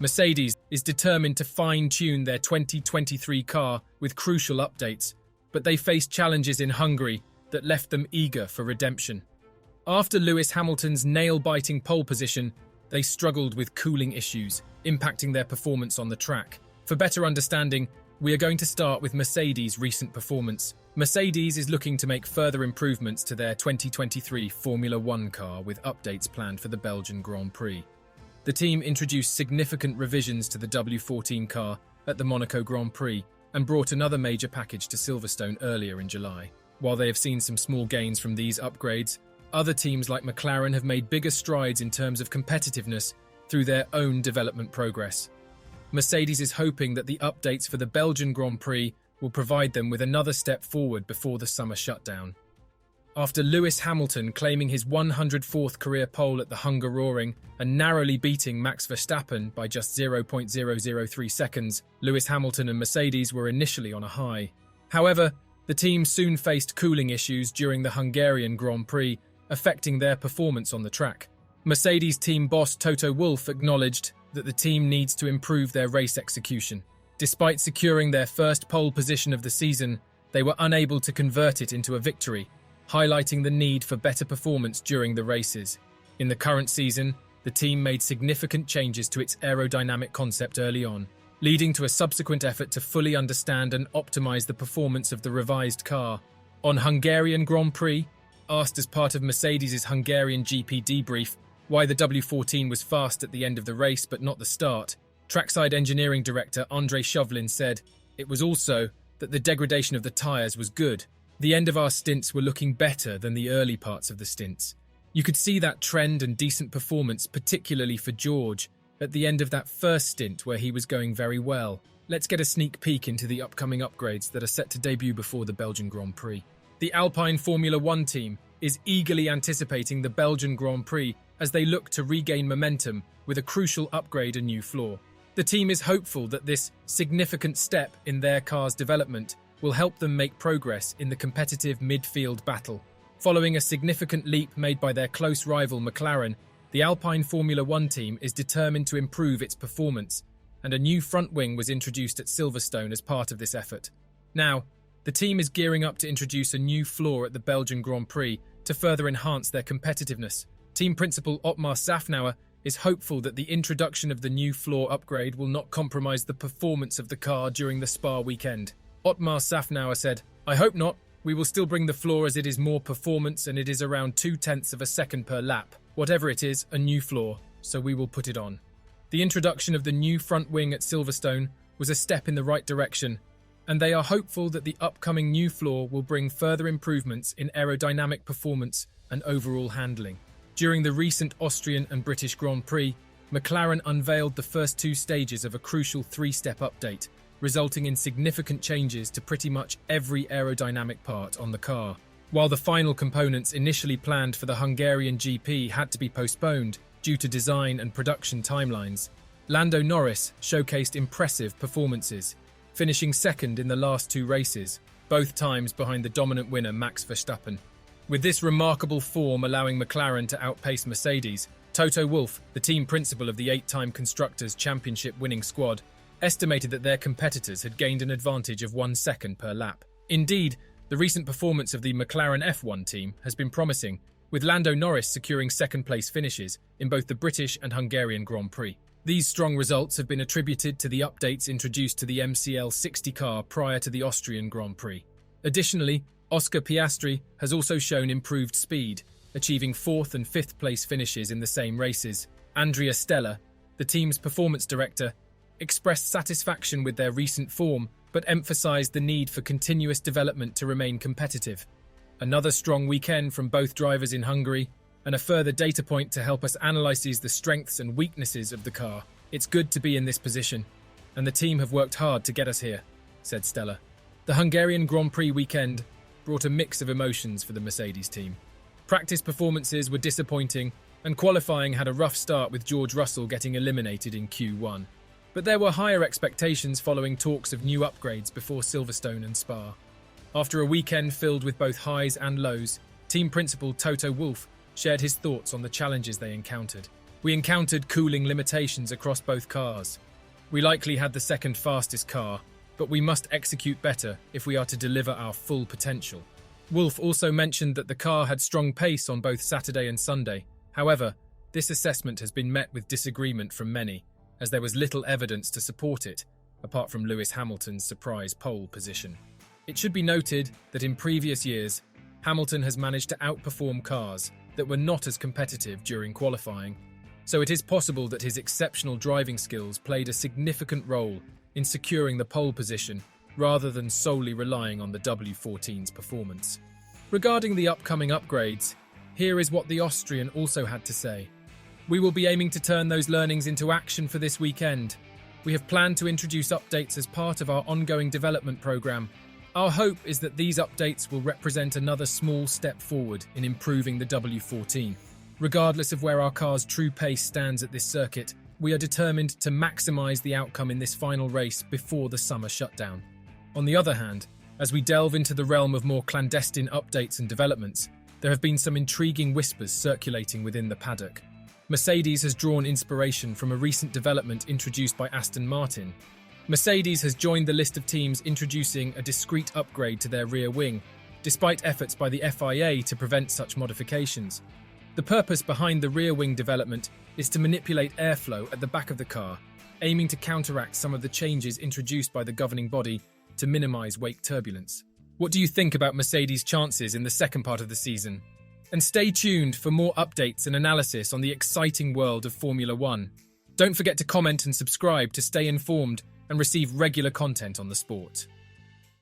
Mercedes is determined to fine-tune their 2023 car with crucial updates, but they faced challenges in Hungary that left them eager for redemption. After Lewis Hamilton's nail-biting pole position, they struggled with cooling issues, impacting their performance on the track. For better understanding, we are going to start with Mercedes' recent performance. Mercedes is looking to make further improvements to their 2023 Formula One car with updates planned for the Belgian Grand Prix. The team introduced significant revisions to the W14 car at the Monaco Grand Prix and brought another major package to Silverstone earlier in July. While they have seen some small gains from these upgrades, other teams like McLaren have made bigger strides in terms of competitiveness through their own development progress. Mercedes is hoping that the updates for the Belgian Grand Prix will provide them with another step forward before the summer shutdown. After Lewis Hamilton claiming his 104th career pole at the Hungaroring and narrowly beating Max Verstappen by just 0.003 seconds, Lewis Hamilton and Mercedes were initially on a high. However, the team soon faced cooling issues during the Hungarian Grand Prix, affecting their performance on the track. Mercedes team boss Toto Wolff acknowledged that the team needs to improve their race execution. Despite securing their first pole position of the season, they were unable to convert it into a victory, highlighting the need for better performance during the races. In the current season, the team made significant changes to its aerodynamic concept early on, leading to a subsequent effort to fully understand and optimize the performance of the revised car. On Hungarian Grand Prix, asked as part of Mercedes' Hungarian GP debrief why the W14 was fast at the end of the race but not the start, trackside engineering director Andrei Shovlin said, "It was also that the degradation of the tyres was good. The end of our stints were looking better than the early parts of the stints. You could see that trend and decent performance, particularly for George, at the end of that first stint where he was going very well. Let's get a sneak peek into the upcoming upgrades that are set to debut before the Belgian Grand Prix." The Alpine Formula One team is eagerly anticipating the Belgian Grand Prix as they look to regain momentum with a crucial upgrade and new floor. The team is hopeful that this significant step in their car's development will help them make progress in the competitive midfield battle. Following a significant leap made by their close rival McLaren, the Alpine Formula One team is determined to improve its performance, and a new front wing was introduced at Silverstone as part of this effort. Now, the team is gearing up to introduce a new floor at the Belgian Grand Prix to further enhance their competitiveness. Team principal Otmar Safnauer is hopeful that the introduction of the new floor upgrade will not compromise the performance of the car during the Spa weekend. Otmar Safnauer said, "I hope not. We will still bring the floor as it is more performance and it is around 0.2 of a second per lap. Whatever it is, a new floor, so we will put it on." The introduction of the new front wing at Silverstone was a step in the right direction, and they are hopeful that the upcoming new floor will bring further improvements in aerodynamic performance and overall handling. During the recent Austrian and British Grand Prix, McLaren unveiled the first two stages of a crucial three-step update, resulting in significant changes to pretty much every aerodynamic part on the car. While the final components initially planned for the Hungarian GP had to be postponed due to design and production timelines, Lando Norris showcased impressive performances, finishing second in the last two races, both times behind the dominant winner Max Verstappen. With this remarkable form allowing McLaren to outpace Mercedes, Toto Wolff, the team principal of the 8-time Constructors' Championship winning squad, estimated that their competitors had gained an advantage of 1 second per lap. Indeed, the recent performance of the McLaren F1 team has been promising, with Lando Norris securing second-place finishes in both the British and Hungarian Grand Prix. These strong results have been attributed to the updates introduced to the MCL 60 car prior to the Austrian Grand Prix. Additionally, Oscar Piastri has also shown improved speed, achieving 4th and 5th place finishes in the same races. Andrea Stella, the team's performance director, expressed satisfaction with their recent form, but emphasized the need for continuous development to remain competitive. Another strong weekend from both drivers in Hungary, and a further data point to help us analyze the strengths and weaknesses of the car. "It's good to be in this position, and the team have worked hard to get us here," said Stella. The Hungarian Grand Prix weekend brought a mix of emotions for the Mercedes team. Practice performances were disappointing, and qualifying had a rough start with George Russell getting eliminated in Q1. But there were higher expectations following talks of new upgrades before Silverstone and Spa. After a weekend filled with both highs and lows, team principal Toto Wolff shared his thoughts on the challenges they encountered. We encountered cooling limitations across both cars. We likely had the second fastest car, but we must execute better if we are to deliver our full potential. Wolff also mentioned that the car had strong pace on both Saturday and Sunday. However, this assessment has been met with disagreement from many, as there was little evidence to support it, apart from Lewis Hamilton's surprise pole position. It should be noted that in previous years, Hamilton has managed to outperform cars that were not as competitive during qualifying, so it is possible that his exceptional driving skills played a significant role in securing the pole position rather than solely relying on the W14's performance. Regarding the upcoming upgrades, here is what the Austrian also had to say. We will be aiming to turn those learnings into action for this weekend. We have planned to introduce updates as part of our ongoing development program. Our hope is that these updates will represent another small step forward in improving the W14. Regardless of where our car's true pace stands at this circuit, we are determined to maximize the outcome in this final race before the summer shutdown. On the other hand, as we delve into the realm of more clandestine updates and developments, there have been some intriguing whispers circulating within the paddock. Mercedes has drawn inspiration from a recent development introduced by Aston Martin. Mercedes has joined the list of teams introducing a discrete upgrade to their rear wing, despite efforts by the FIA to prevent such modifications. The purpose behind the rear wing development is to manipulate airflow at the back of the car, aiming to counteract some of the changes introduced by the governing body to minimize wake turbulence. What do you think about Mercedes' chances in the second part of the season? And stay tuned for more updates and analysis on the exciting world of Formula One. Don't forget to comment and subscribe to stay informed and receive regular content on the sport.